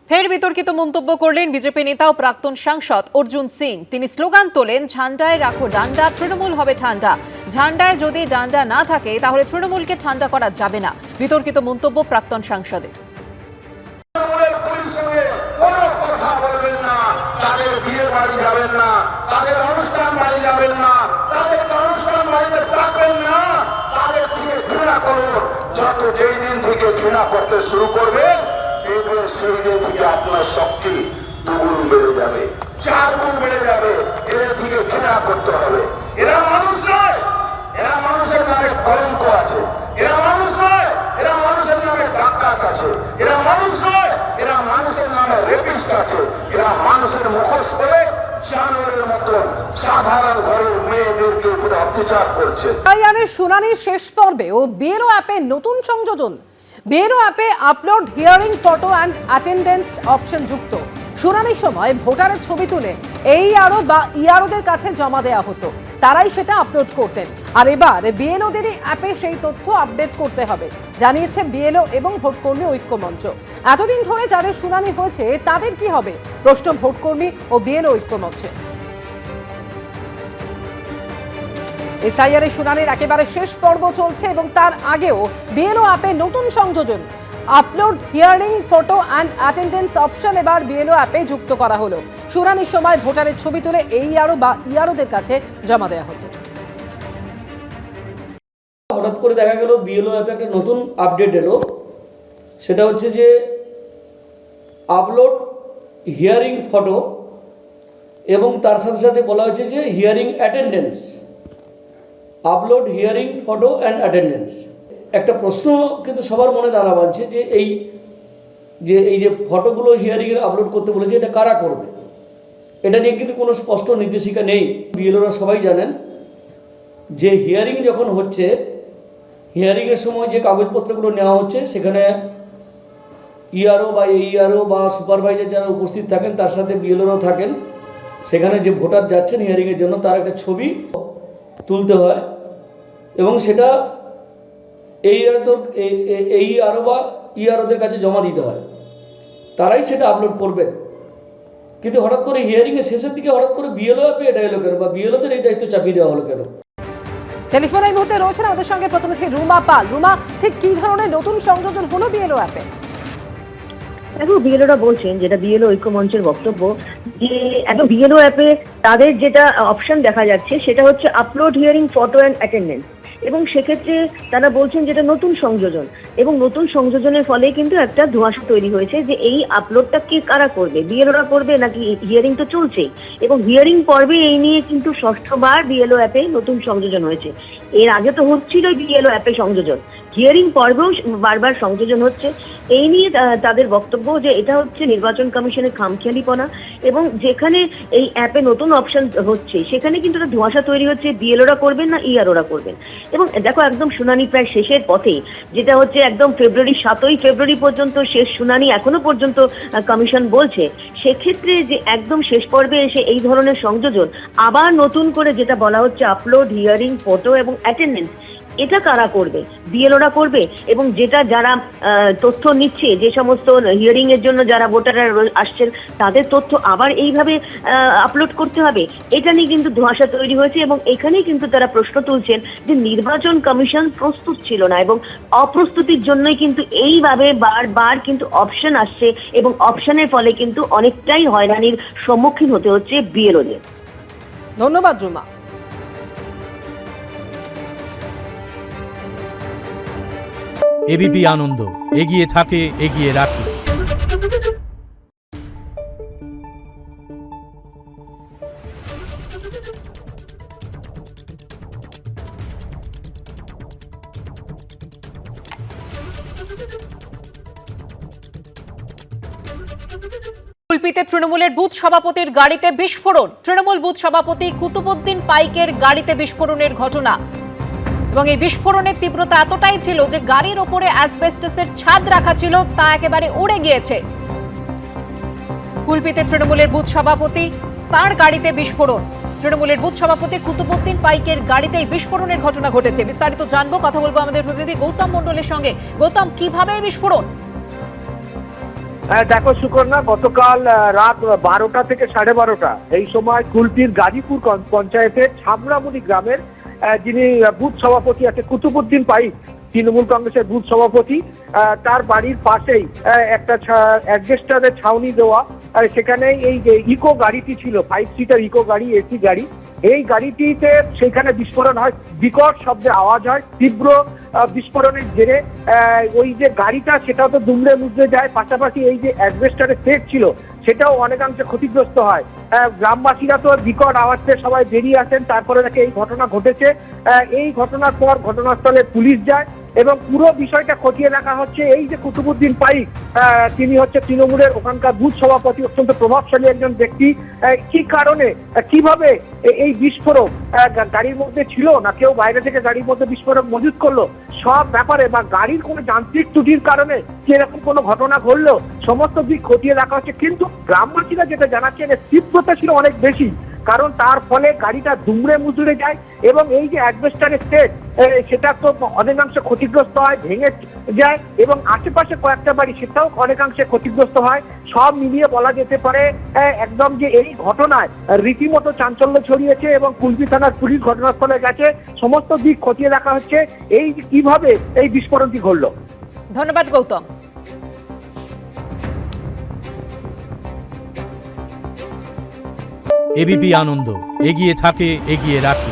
ফের বিতর্কিত মন্তব্য করলেন বিজেপি নেতা ও প্রাক্তন সাংসদ অর্জুন সিং। তিনি স্লোগান তোলেন, ঝান্ডায় রাখো ডান্ডা, তৃণমূল হবে ঠান্ডা। ঝান্ডায় যদি ডান্ডা না থাকে তাহলে তৃণমূলকে ঠান্ডা করা যাবে না। বিতর্কিত মন্তব্য প্রাক্তন সাংসদের। শুরু করবে সেই দিন থেকে আপনার শক্তি দুগুণ বেড়ে যাবে, 4 গুণ বেড়ে যাবে। এদের থেকে ঘৃণা করতে হবে। এরা মানুষ নয়, এরা মানুষের নামে কলঙ্ক আছে। এরা মানুষ নয়, এরা মানুষের নামে ডাকাত আছে। এরা মানুষ নয়, এরা মানুষের নামে রেপিস্ট আছে। এরা মানুষের মুখোশ করে জানোয়ারের মতন সাধারণ ঘরের মেয়েদেরকে উপরে অত্যাচার করছে। এফআইআরের শুনানির শেষ পর্বে ও বিএলও অ্যাপে নতুন সংযোজন। বিএলও অ্যাপে upload hearing photo and attendance option যুক্ত। শুনানির সময় ভোটারের ছবি তুলে এইআরও বা ইআরওদের কাছে জমা দেওয়া হতো, তারাই সেটা আপলোড করতেন। আর এবার বিএলওদেরই অ্যাপে সেই তথ্য আপডেট করতে হবে, জানিয়েছে বিএলও এবং ভোটকর্মী ঐক্যমঞ্চ। এতদিন ধরে যাদের শুনানি হয়েছে তাদের কি হবে, প্রশ্ন ভোটকর্মী ও বিএলও ঐক্যমঞ্চে। এসআইআর এর শুনানির একেবারে শেষ পর্ব চলছে এবং তার আগেও বিএলও অ্যাপে নতুন সংযোজন। Upload hearing photo and attendance option এবার বিএলও অ্যাপে যুক্ত করা হলো। শুনানির সময় ভোটারের ছবি তুলে এইআরও বা ইআরওদের কাছে জমা দেওয়া হতো। হঠাৎ করে দেখা গেল বিএলও অ্যাপে একটা নতুন আপডেট এলো, সেটা হচ্ছে যে আপলোড হিয়ারিং ফটো এবং তার সাথে সাথে বলা হচ্ছে যে hearing attendance. Upload hearing photo and attendance. একটা প্রশ্ন কিন্তু সবার মনে দাঁড়া বাঁধছে যে এই যে ফটোগুলো হিয়ারিংয়ের আপলোড করতে বলেছে, এটা কারা করবে? এটা নিয়ে কিন্তু কোনো স্পষ্ট নির্দেশিকা নেই। বিএলওরা সবাই জানেন যে হিয়ারিং যখন হচ্ছে, হিয়ারিংয়ের সময় যে কাগজপত্রগুলো নেওয়া হচ্ছে সেখানে ইআরও বা এইআরও বা সুপারভাইজার যারা উপস্থিত থাকেন তার সাথে বিএলওরাও থাকেন। সেখানে যে ভোটার যাচ্ছেন হিয়ারিংয়ের জন্য তার একটা ছবি তুলতে হয় এবং সেটা এইআরও বা ইআরওদের কাছে জমা দিতে হয়, তারাই সেটা আপলোড করবেন। কিন্তু হঠাৎ করে হিয়ারিংয়ের শেষের দিকে হঠাৎ করে বিএলও অ্যাপে এটা এলো কেন, বা বিএলওদের এই দায়িত্ব চাপিয়ে দেওয়া হলো কেন? টেলিফোনে এই মুহূর্তে রয়েছেন আমাদের সঙ্গে প্রতিনিধি রুমা পাল। রুমা, ঠিক কি ধরনের নতুন সংযোজন হলো বিএলও অ্যাপে? দেখো, বিএলওরা বলছেন, যেটা বিএলও ঐক্যমঞ্চের বক্তব্য, যে এখন বিএলও অ্যাপে তাদের যেটা অপশন দেখা যাচ্ছে সেটা হচ্ছে upload hearing photo and attendance. এবং সেক্ষেত্রে তারা বলছেন যেটা নতুন সংযোজন, এবং নতুন সংযোজনের ফলে কিন্তু একটা ধোঁয়াশা তৈরি হয়েছে যে এই আপলোডটা কে কারা করবে, বিএলওরা করবে নাকি? হিয়ারিং তো চলছেই, এবং হিয়ারিং পর্বে এই নিয়ে কিন্তু ষষ্ঠবার বিএলও অ্যাপে নতুন সংযোজন হয়েছে। এর আগে তো হচ্ছিল বিএলও অ্যাপে সংযোজন, হিয়ারিং পর্বেও বারবার সংযোজন হচ্ছে। এই নিয়ে তাদের বক্তব্য যে এটা হচ্ছে নির্বাচন কমিশনের খামখেয়ালিপনা, এবং যেখানে এই অ্যাপে নতুন অপশন হচ্ছে সেখানে কিন্তু একটা ধোঁয়াশা তৈরি হচ্ছে, বিএলওরা করবেন না ইআরওরা করবেন। এবং দেখো, একদম শুনানি প্রায় শেষের পথে, যেটা হচ্ছে একদম 7ই ফেব্রুয়ারি পর্যন্ত শেষ শুনানি এখনো পর্যন্ত কমিশন বলছে। সেক্ষেত্রে যে একদম শেষ পর্বে এসে এই ধরনের সংযোজন, আবার নতুন করে যেটা বলা হচ্ছে আপলোড হিয়ারিং ফটো এবং অ্যাটেন্ডেন্স, এটা কারা করবে? বিএলওরা করবে। এবং যেটা যারা তথ্য নিচ্ছে, যে সমস্ত হিয়ারিং এর জন্য যারা ভোটাররা আসছেন তাদের তথ্য আবার এইভাবে আপলোড করতে হবে, এটা নিয়ে কিন্তু ধোঁয়াশা তৈরি হয়েছে। এবং এখানেই কিন্তু তারা প্রশ্ন তুলছেন যে নির্বাচন কমিশন প্রস্তুত ছিল না, এবং অপ্রস্তুতির জন্যই কিন্তু এইভাবে বারবার কিন্তু অপশন আসছে, এবং অপশনের ফলে কিন্তু অনেকটাই হয়রানির সম্মুখীন হতে হচ্ছে বিএলওদের। ধন্যবাদ রুমা। এবিপি আনন্দ, এগিয়ে থাকে, এগিয়ে রাখে। কুলপিতে তৃণমূলের বুথ সভাপতির গাড়িতে বিস্ফোরণ। তৃণমূল বুথ সভাপতি কুতুবুদ্দিন পাইকের গাড়িতে বিস্ফোরণের ঘটনা, এবং এই বিস্ফোরণের তীব্রতা এতটাই ছিল যে গাড়ির ওপরে অ্যাসবেস্টসের ছাদ রাখা ছিল, তা একেবারে উড়ে গিয়েছে। কুলপিতে তৃণমূলের বুথ সভাপতি, তার গাড়িতে বিস্ফোরণ। তৃণমূলের বুথ সভাপতি কুতুবুদ্দিন পাইকের গাড়িতে বিস্ফোরণের ঘটনা ঘটেছে। বিস্তারিত জানবো, কথা বলবো আমাদের প্রতিনিধি গৌতম মণ্ডলের সঙ্গে। গৌতম, কিভাবে বিস্ফোরণ? দেখো সুকন্যা, গতকাল রাত 12টা থেকে 12:30 এই সময় কুলপির গাজীপুর পঞ্চায়েতের ছামরামুড়ি গ্রামের যিনি বুথ সভাপতি আছে কুতুবুদ্দিন পাইক, তৃণমূল কংগ্রেসের বুথ সভাপতি, তার বাড়ির পাশেই একটা অ্যাডভেস্টারের ছাউনি দেওয়া, সেখানে এই যে ইকো গাড়িটি ছিল, 5 সিটার ইকো গাড়ি, এসি গাড়ি, এই গাড়িটিতে সেখানে বিস্ফোরণ হয়, বিকট শব্দে আওয়াজ হয়, তীব্র বিস্ফোরণের জেরে ওই যে গাড়িটা সেটাও তো দুমড়ে মুচড়ে যায়, পাশাপাশি এই যে অ্যাডভেস্টারের সেট ছিল সেটাও অনেকাংশে ক্ষতিগ্রস্ত হয়। গ্রামবাসীরা তো বিকট আওয়াজ পেয়ে সবাই বেরিয়ে আসেন, তারপরে দেখে এই ঘটনা ঘটেছে। এই ঘটনার পর ঘটনাস্থলে পুলিশ যায় এবং পুরো বিষয়টা খতিয়ে দেখা হচ্ছে। এই যে কুতুবুদ্দিন পাইক, তিনি হচ্ছে তৃণমূলের ওখানকার বুথ সভাপতি, অত্যন্ত প্রভাবশালী একজন ব্যক্তি, কি কারণে কিভাবে এই বিস্ফোরক গাড়ির মধ্যে ছিল না কেউ বাইরে থেকে গাড়ির মধ্যে বিস্ফোরক মজুত করলো, সব ব্যাপারে বা গাড়ির কোনো যান্ত্রিক ত্রুটির কারণে কি এরকম কোনো ঘটনা ঘটলো, সমস্ত দিক খতিয়ে দেখা হচ্ছে। কিন্তু গ্রামবাসীরা যেটা জানাচ্ছেন তীব্রতা ছিল অনেক বেশি, কারণ তার ফলে গাড়িটা দুমড়ে মুচড়ে যায় এবং এই যে অ্যাডভেস্টারের সেট সেটা তো অনেকাংশে ক্ষতিগ্রস্ত হয়, ভেঙে যায় এবং আশেপাশে কয়েকটা বাড়ি সেটাও অনেকাংশে ক্ষতিগ্রস্ত হয়। সব মিলিয়ে বলা যেতে পারে একদম যে এই ঘটনায় রীতিমতো চাঞ্চল্য ছড়িয়েছে এবং কুলপি থানার পুলিশ ঘটনাস্থলে গেছে, সমস্ত দিক খতিয়ে দেখা হচ্ছে এই কিভাবে এই বিস্ফোরণটি ঘটলো। ধন্যবাদ গৌতম। এবিপি আনন্দ, এগিয়ে থাকে, এগিয়ে রাখে।